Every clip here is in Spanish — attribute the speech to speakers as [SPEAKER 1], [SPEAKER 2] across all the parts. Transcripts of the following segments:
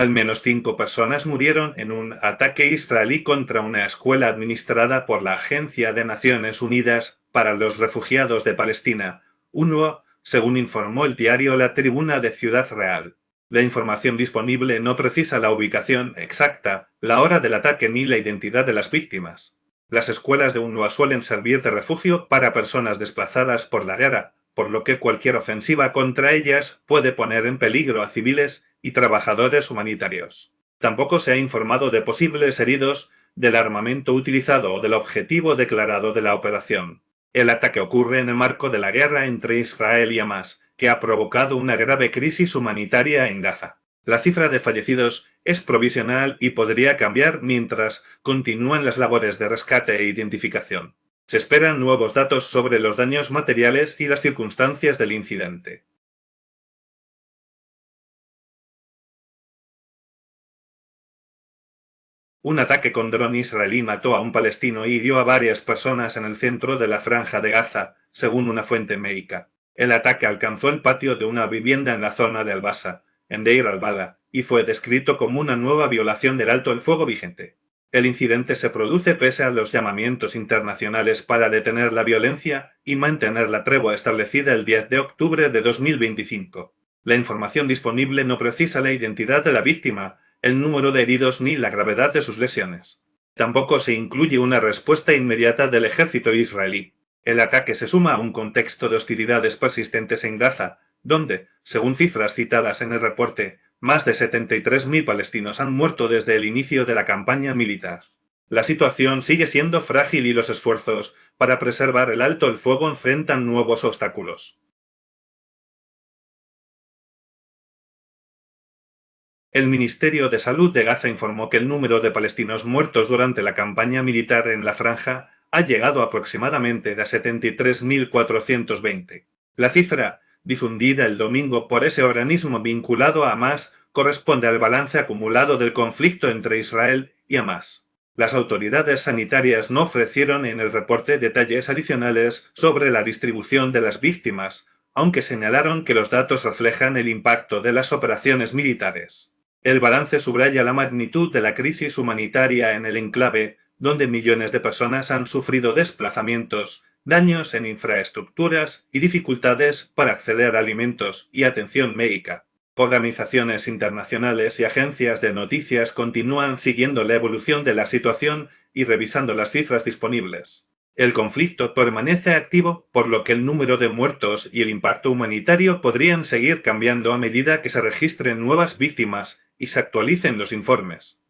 [SPEAKER 1] Al menos 5 personas murieron en un ataque israelí contra una escuela administrada por la Agencia de Naciones Unidas para los Refugiados de Palestina, UNRWA, según informó el diario La Tribuna de Ciudad Real. La información disponible no precisa la ubicación exacta, la hora del ataque ni la identidad de las víctimas. Las escuelas de UNRWA suelen servir de refugio para personas desplazadas por la guerra, por lo que cualquier ofensiva contra ellas puede poner en peligro a civiles y trabajadores humanitarios. Tampoco se ha informado de posibles heridos, del armamento utilizado o del objetivo declarado de la operación. El ataque ocurre en el marco de la guerra entre Israel y Hamás, que ha provocado una grave crisis humanitaria en Gaza. La cifra de fallecidos es provisional y podría cambiar mientras continúan las labores de rescate e identificación. Se esperan nuevos datos sobre los daños materiales y las circunstancias del incidente. Un ataque con dron israelí mató a un palestino y hirió a varias personas en el centro de la Franja de Gaza, según una fuente médica. El ataque alcanzó el patio de una vivienda en la zona de Al-Basa, en Deir al-Bala, y fue descrito como una nueva violación del alto el fuego vigente. El incidente se produce pese a los llamamientos internacionales para detener la violencia y mantener la tregua establecida el 10 de octubre de 2025. La información disponible no precisa la identidad de la víctima, el número de heridos ni la gravedad de sus lesiones. Tampoco se incluye una respuesta inmediata del ejército israelí. El ataque se suma a un contexto de hostilidades persistentes en Gaza, donde, según cifras citadas en el reporte, más de 73.000 palestinos han muerto desde el inicio de la campaña militar. La situación sigue siendo frágil y los esfuerzos para preservar el alto el fuego enfrentan nuevos obstáculos. El Ministerio de Salud de Gaza informó que el número de palestinos muertos durante la campaña militar en la franja ha llegado aproximadamente a 73.420. La cifra, difundida el domingo por ese organismo vinculado a Hamás, corresponde al balance acumulado del conflicto entre Israel y Hamás. Las autoridades sanitarias no ofrecieron en el reporte detalles adicionales sobre la distribución de las víctimas, aunque señalaron que los datos reflejan el impacto de las operaciones militares. El balance subraya la magnitud de la crisis humanitaria en el enclave, donde millones de personas han sufrido desplazamientos, daños en infraestructuras y dificultades para acceder a alimentos y atención médica. Organizaciones internacionales y agencias de noticias continúan siguiendo la evolución de la situación y revisando las cifras disponibles. El conflicto permanece activo, por lo que el número de muertos y el impacto humanitario podrían seguir cambiando a medida que se registren nuevas víctimas y se actualicen los informes.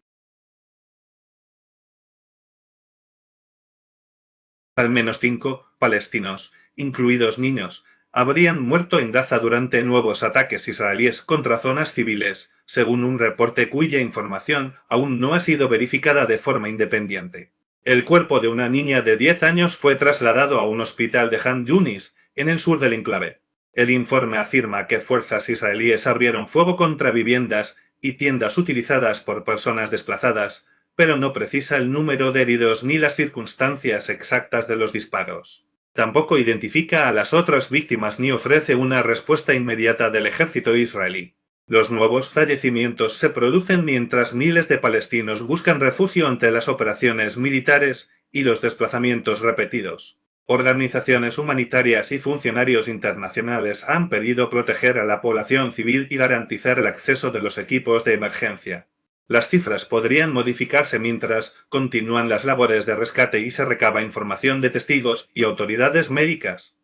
[SPEAKER 1] Al menos 5 palestinos, incluidos niños, habrían muerto en Gaza durante nuevos ataques israelíes contra zonas civiles, según un reporte cuya información aún no ha sido verificada de forma independiente. El cuerpo de una niña de 10 años fue trasladado a un hospital de Han Yunis, en el sur del enclave. El informe afirma que fuerzas israelíes abrieron fuego contra viviendas y tiendas utilizadas por personas desplazadas, pero no precisa el número de heridos ni las circunstancias exactas de los disparos. Tampoco identifica a las otras víctimas ni ofrece una respuesta inmediata del ejército israelí. Los nuevos fallecimientos se producen mientras miles de palestinos buscan refugio ante las operaciones militares y los desplazamientos repetidos. Organizaciones humanitarias y funcionarios internacionales han pedido proteger a la población civil y garantizar el acceso de los equipos de emergencia. Las cifras podrían modificarse mientras continúan las labores de rescate y se recaba información de testigos y autoridades médicas.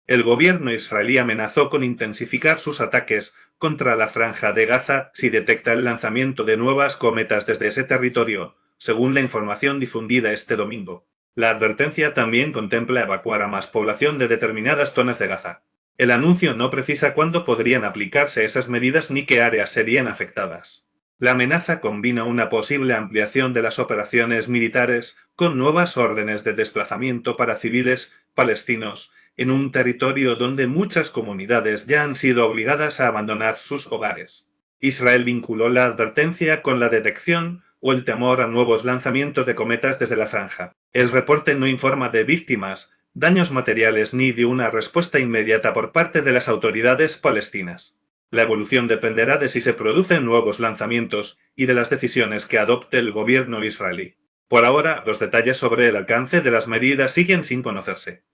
[SPEAKER 1] El gobierno israelí amenazó con intensificar sus ataques contra la Franja de Gaza si detecta el lanzamiento de nuevas cometas desde ese territorio, según la información difundida este domingo. La advertencia también contempla evacuar a más población de determinadas zonas de Gaza. El anuncio no precisa cuándo podrían aplicarse esas medidas ni qué áreas serían afectadas. La amenaza combina una posible ampliación de las operaciones militares con nuevas órdenes de desplazamiento para civiles palestinos en un territorio donde muchas comunidades ya han sido obligadas a abandonar sus hogares. Israel vinculó la advertencia con la detección o el temor a nuevos lanzamientos de cometas desde la franja. El reporte no informa de víctimas, daños materiales ni de una respuesta inmediata por parte de las autoridades palestinas. La evolución dependerá de si se producen nuevos lanzamientos y de las decisiones que adopte el gobierno israelí. Por ahora, los detalles sobre el alcance de las medidas siguen sin conocerse.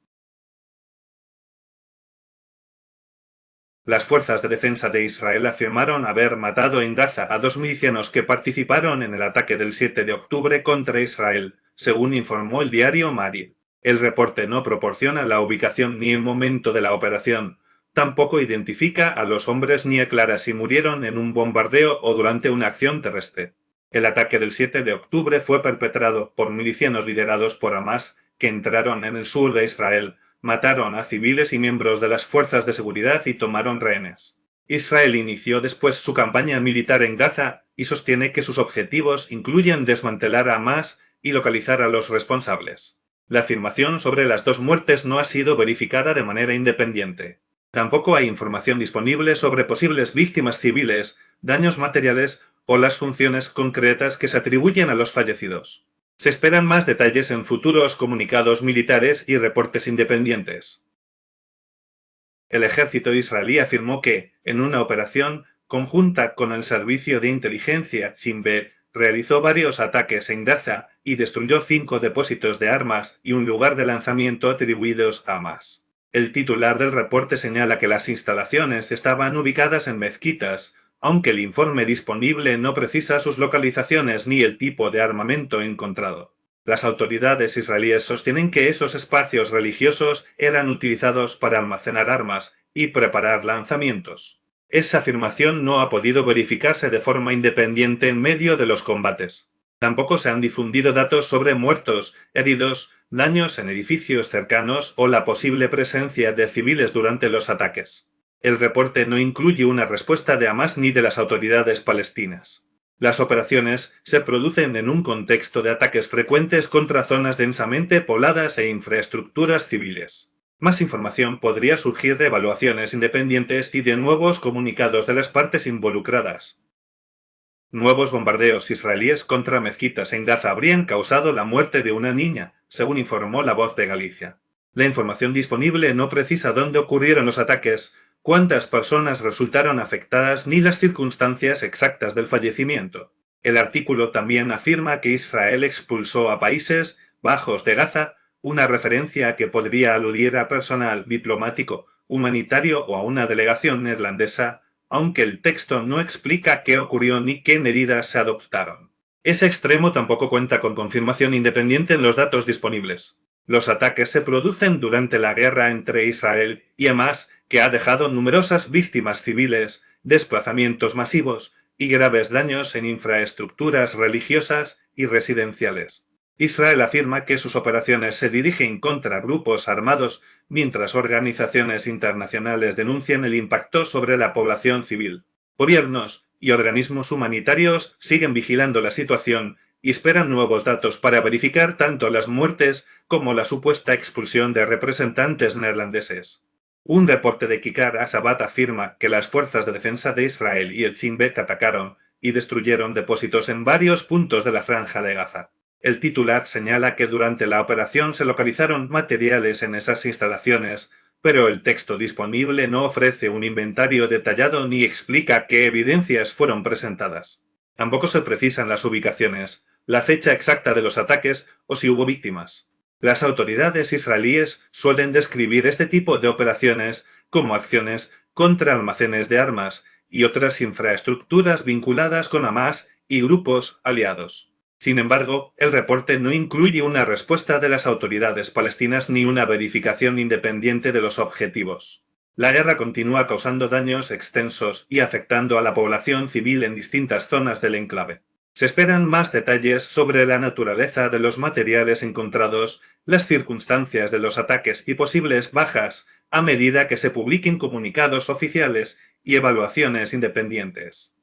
[SPEAKER 1] Las fuerzas de defensa de Israel afirmaron haber matado en Gaza a 2 milicianos que participaron en el ataque del 7 de octubre contra Israel, según informó el diario Mari. El reporte no proporciona la ubicación ni el momento de la operación. Tampoco identifica a los hombres ni aclara si murieron en un bombardeo o durante una acción terrestre. El ataque del 7 de octubre fue perpetrado por milicianos liderados por Hamás, que entraron en el sur de Israel, mataron a civiles y miembros de las fuerzas de seguridad y tomaron rehenes. Israel inició después su campaña militar en Gaza y sostiene que sus objetivos incluyen desmantelar a Hamás y localizar a los responsables. La afirmación sobre las 2 muertes no ha sido verificada de manera independiente. Tampoco hay información disponible sobre posibles víctimas civiles, daños materiales o las funciones concretas que se atribuyen a los fallecidos. Se esperan más detalles en futuros comunicados militares y reportes independientes. El ejército israelí afirmó que, en una operación conjunta con el servicio de inteligencia Shin Bet, realizó varios ataques en Gaza y destruyó 5 depósitos de armas y un lugar de lanzamiento atribuidos a Hamás. El titular del reporte señala que las instalaciones estaban ubicadas en mezquitas, aunque el informe disponible no precisa sus localizaciones ni el tipo de armamento encontrado. Las autoridades israelíes sostienen que esos espacios religiosos eran utilizados para almacenar armas y preparar lanzamientos. Esa afirmación no ha podido verificarse de forma independiente en medio de los combates. Tampoco se han difundido datos sobre muertos, heridos, daños en edificios cercanos o la posible presencia de civiles durante los ataques. El reporte no incluye una respuesta de Hamás ni de las autoridades palestinas. Las operaciones se producen en un contexto de ataques frecuentes contra zonas densamente pobladas e infraestructuras civiles. Más información podría surgir de evaluaciones independientes y de nuevos comunicados de las partes involucradas. Nuevos bombardeos israelíes contra mezquitas en Gaza habrían causado la muerte de una niña, según informó La Voz de Galicia. La información disponible no precisa dónde ocurrieron los ataques, cuántas personas resultaron afectadas ni las circunstancias exactas del fallecimiento. El artículo también afirma que Israel expulsó a Países Bajos de Gaza, una referencia que podría aludir a personal diplomático, humanitario o a una delegación neerlandesa, aunque el texto no explica qué ocurrió ni qué medidas se adoptaron. Ese extremo tampoco cuenta con confirmación independiente en los datos disponibles. Los ataques se producen durante la guerra entre Israel y Hamás, que ha dejado numerosas víctimas civiles, desplazamientos masivos y graves daños en infraestructuras religiosas y residenciales. Israel afirma que sus operaciones se dirigen contra grupos armados, mientras organizaciones internacionales denuncian el impacto sobre la población civil. Gobiernos y organismos humanitarios siguen vigilando la situación y esperan nuevos datos para verificar tanto las muertes como la supuesta expulsión de representantes neerlandeses. Un reporte de Kikar Asabat afirma que las fuerzas de defensa de Israel y el Shin Bet atacaron y destruyeron depósitos en varios puntos de la Franja de Gaza. El titular señala que durante la operación se localizaron materiales en esas instalaciones, pero el texto disponible no ofrece un inventario detallado ni explica qué evidencias fueron presentadas. Tampoco se precisan las ubicaciones, la fecha exacta de los ataques o si hubo víctimas. Las autoridades israelíes suelen describir este tipo de operaciones como acciones contra almacenes de armas y otras infraestructuras vinculadas con Hamás y grupos aliados. Sin embargo, el reporte no incluye una respuesta de las autoridades palestinas ni una verificación independiente de los objetivos. La guerra continúa causando daños extensos y afectando a la población civil en distintas zonas del enclave. Se esperan más detalles sobre la naturaleza de los materiales encontrados, las circunstancias de los ataques y posibles bajas a medida que se publiquen comunicados oficiales y evaluaciones independientes.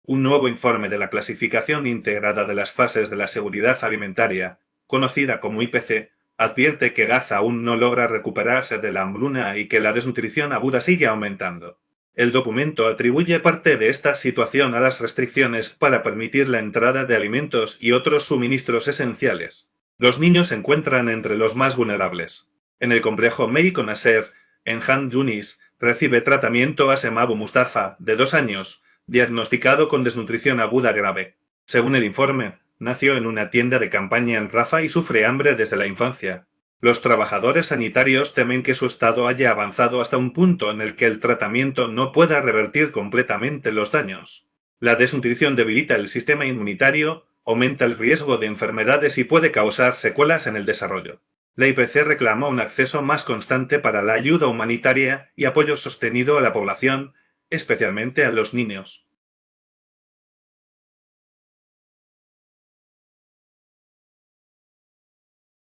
[SPEAKER 1] Un nuevo informe de la Clasificación Integrada de las Fases de la Seguridad Alimentaria, conocida como IPC, advierte que Gaza aún no logra recuperarse de la hambruna y que la desnutrición aguda sigue aumentando. El documento atribuye parte de esta situación a las restricciones para permitir la entrada de alimentos y otros suministros esenciales. Los niños se encuentran entre los más vulnerables. En el complejo médico Nasser, en Han Yunis, recibe tratamiento Asem Abu Mustafa, de 2 años, diagnosticado con desnutrición aguda grave. Según el informe, nació en una tienda de campaña en Rafah y sufre hambre desde la infancia. Los trabajadores sanitarios temen que su estado haya avanzado hasta un punto en el que el tratamiento no pueda revertir completamente los daños. La desnutrición debilita el sistema inmunitario, aumenta el riesgo de enfermedades y puede causar secuelas en el desarrollo. La IPC reclama un acceso más constante para la ayuda humanitaria y apoyo sostenido a la población, especialmente a los niños.